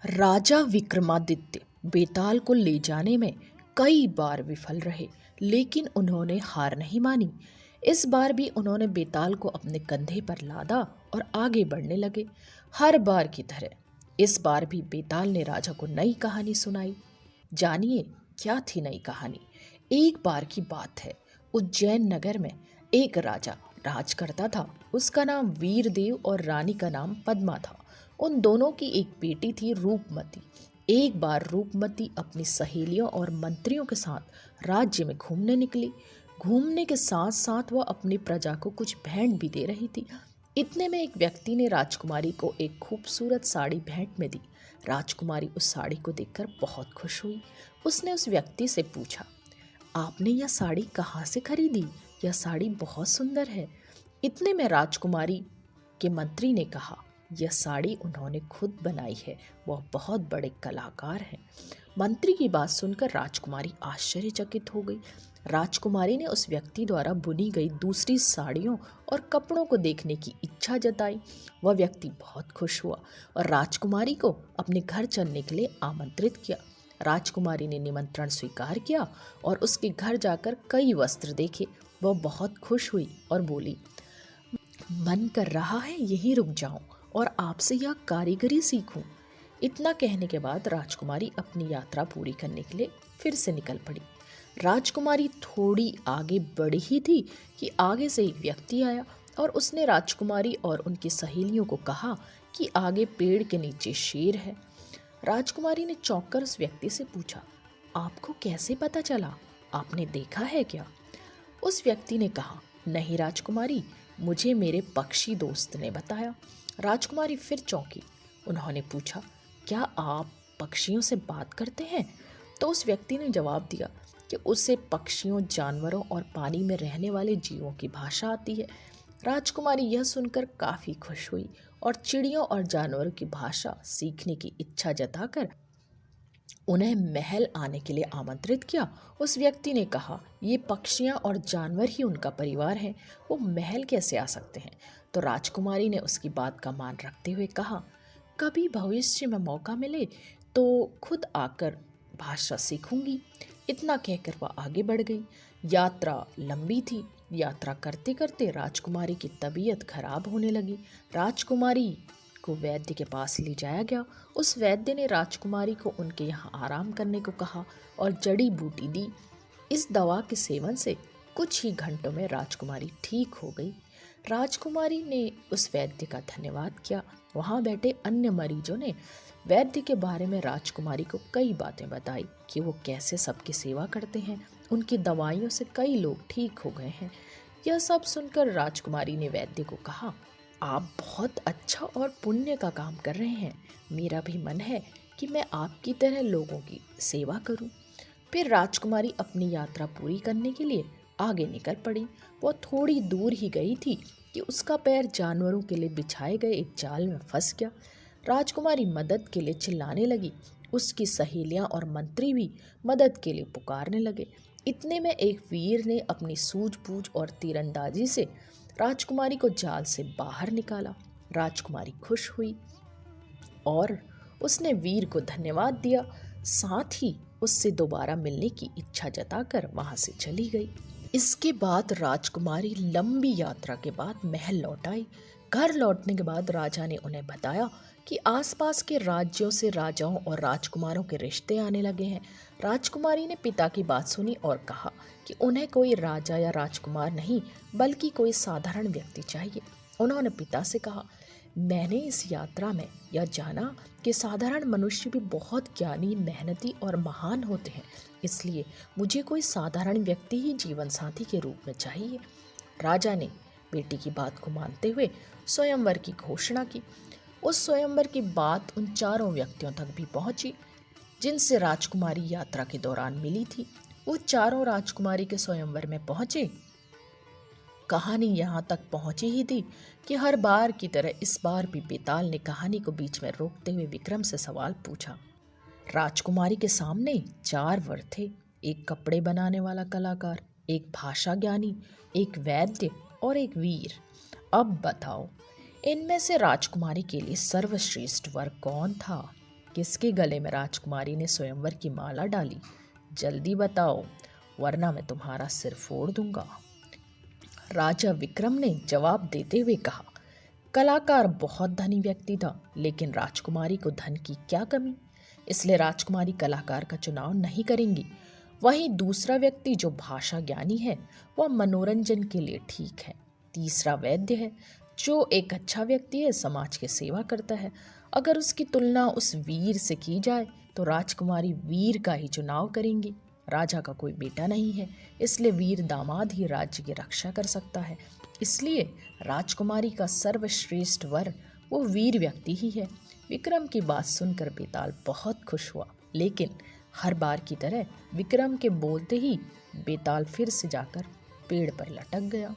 राजा विक्रमादित्य बेताल को ले जाने में कई बार विफल रहे, लेकिन उन्होंने हार नहीं मानी। इस बार भी उन्होंने बेताल को अपने कंधे पर लादा और आगे बढ़ने लगे। हर बार की तरह इस बार भी बेताल ने राजा को नई कहानी सुनाई। जानिए क्या थी नई कहानी। एक बार की बात है, उज्जैन नगर में एक राजा राज करता था। उसका नाम वीरदेव और रानी का नाम पद्मा था। उन दोनों की एक बेटी थी रूपमती। एक बार रूपमती अपनी सहेलियों और मंत्रियों के साथ राज्य में घूमने निकली। घूमने के साथ साथ वह अपनी प्रजा को कुछ भेंट भी दे रही थी। इतने में एक व्यक्ति ने राजकुमारी को एक खूबसूरत साड़ी भेंट में दी। राजकुमारी उस साड़ी को देखकर बहुत खुश हुई। उसने उस व्यक्ति से पूछा, आपने यह साड़ी कहाँ से खरीदी? यह साड़ी बहुत सुंदर है। इतने में राजकुमारी के मंत्री ने कहा, यह साड़ी उन्होंने खुद बनाई है, वह बहुत बड़े कलाकार हैं। मंत्री की बात सुनकर राजकुमारी आश्चर्यचकित हो गई। राजकुमारी ने उस व्यक्ति द्वारा बुनी गई दूसरी साड़ियों और कपड़ों को देखने की इच्छा जताई। वह व्यक्ति बहुत खुश हुआ और राजकुमारी को अपने घर चलने के लिए आमंत्रित किया। राजकुमारी ने निमंत्रण स्वीकार किया और उसके घर जाकर कई वस्त्र देखे। वह बहुत खुश हुई और बोली, मन कर रहा है यहीं रुक जाऊं और आपसे यह कारीगरी सीखूं। इतना कहने के बाद राजकुमारी अपनी यात्रा पूरी करने के लिए फिर से निकल पड़ी। राजकुमारी थोड़ी आगे बढ़ी ही थी कि आगे से एक व्यक्ति आया और उसने राजकुमारी और उनकी सहेलियों को कहा कि आगे पेड़ के नीचे शेर है। राजकुमारी ने चौंक कर उस व्यक्ति से पूछा, आपको कैसे पता चला? आपने देखा है क्या? उस व्यक्ति ने कहा, नहीं राजकुमारी, मुझे मेरे पक्षी दोस्त ने बताया। राजकुमारी फिर चौंकी। उन्होंने पूछा, क्या आप पक्षियों से बात करते हैं? तो उस व्यक्ति ने जवाब दिया कि उसे पक्षियों, जानवरों और पानी में रहने वाले जीवों की भाषा आती है। राजकुमारी यह सुनकर काफ़ी खुश हुई और चिड़ियों और जानवरों की भाषा सीखने की इच्छा जताकर उन्हें महल आने के लिए आमंत्रित किया। उस व्यक्ति ने कहा, ये पक्षियाँ और जानवर ही उनका परिवार हैं, वो महल कैसे आ सकते हैं? तो राजकुमारी ने उसकी बात का मान रखते हुए कहा, कभी भविष्य में मौका मिले तो खुद आकर भाषा सीखूंगी। इतना कहकर वह आगे बढ़ गई। यात्रा लंबी थी। यात्रा करते करते राजकुमारी की तबीयत खराब होने लगी। राजकुमारी को वैद्य के पास ले जाया गया। उस वैद्य ने राजकुमारी को उनके यहाँ आराम करने को कहा और जड़ी बूटी दी। इस दवा के सेवन से कुछ ही घंटों में राजकुमारी ठीक हो गई। राजकुमारी ने उस वैद्य का धन्यवाद किया। वहाँ बैठे अन्य मरीजों ने वैद्य के बारे में राजकुमारी को कई बातें बताई कि वो कैसे सबकी सेवा करते हैं। उनकी दवाइयों से कई लोग ठीक हो गए हैं। यह सब सुनकर राजकुमारी ने वैद्य को कहा, आप बहुत अच्छा और पुण्य का काम कर रहे हैं। मेरा भी मन है कि मैं आपकी तरह लोगों की सेवा करूं। फिर राजकुमारी अपनी यात्रा पूरी करने के लिए आगे निकल पड़ी। वो थोड़ी दूर ही गई थी कि उसका पैर जानवरों के लिए बिछाए गए एक जाल में फंस गया। राजकुमारी मदद के लिए चिल्लाने लगी। उसकी सहेलियां और मंत्री भी मदद के लिए पुकारने लगे। इतने में एक वीर ने अपनी सूझबूझ और तीरंदाजी से राजकुमारी को जाल से बाहर निकाला। राजकुमारी खुश हुई और उसने वीर को धन्यवाद दिया। साथ ही उससे दोबारा मिलने की इच्छा जताकर वहां से चली गई। इसके बाद राजकुमारी लंबी यात्रा के बाद महल लौट आई। घर लौटने के बाद राजा ने उन्हें बताया कि आसपास के राज्यों से राजाओं और राजकुमारों के रिश्ते आने लगे हैं। राजकुमारी ने पिता की बात सुनी और कहा कि उन्हें कोई राजा या राजकुमार नहीं बल्कि कोई साधारण व्यक्ति चाहिए। उन्होंने पिता से कहा, मैंने इस यात्रा में यह जाना कि साधारण मनुष्य भी बहुत ज्ञानी, मेहनती और महान होते हैं, इसलिए मुझे कोई साधारण व्यक्ति ही जीवन साथी के रूप में चाहिए। राजा ने बेटी की बात को मानते हुए स्वयंवर की घोषणा की। उस स्वयंवर की बात उन चारों व्यक्तियों तक भी पहुंची जिनसे राजकुमारी यात्रा के दौरान मिली थी। वो चारों राजकुमारी के स्वयंवर में पहुंचे। कहानी यहाँ तक पहुंची ही थी कि हर बार की तरह इस बार भी बेताल ने कहानी को बीच में रोकते हुए विक्रम से सवाल पूछा। राजकुमारी के सामने चार वर थे, एक कपड़े बनाने वाला कलाकार, एक भाषा ज्ञानी, एक वैद्य और एक वीर। अब बताओ, इनमें से राजकुमारी के लिए सर्वश्रेष्ठ वर कौन था? किसके गले में राजकुमारी ने स्वयंवर की माला डाली? जल्दी बताओ, वरना मैं तुम्हारा सिर फोड़ दूंगा। राजा विक्रम ने जवाब देते हुए कहा, कलाकार बहुत धनी व्यक्ति था, लेकिन राजकुमारी को धन की क्या कमी, इसलिए राजकुमारी कलाकार का चुनाव नहीं करेंगी। वहीं दूसरा व्यक्ति जो भाषा ज्ञानी है, वह मनोरंजन के लिए ठीक है। तीसरा वैद्य है, जो एक अच्छा व्यक्ति है, समाज की सेवा करता है। अगर उसकी तुलना उस वीर से की जाए तो राजकुमारी वीर का ही चुनाव करेंगी। राजा का कोई बेटा नहीं है, इसलिए वीर दामाद ही राज्य की रक्षा कर सकता है। इसलिए राजकुमारी का सर्वश्रेष्ठ वर वो वीर व्यक्ति ही है। विक्रम की बात सुनकर बेताल बहुत खुश हुआ, लेकिन हर बार की तरह विक्रम के बोलते ही बेताल फिर से जाकर पेड़ पर लटक गया।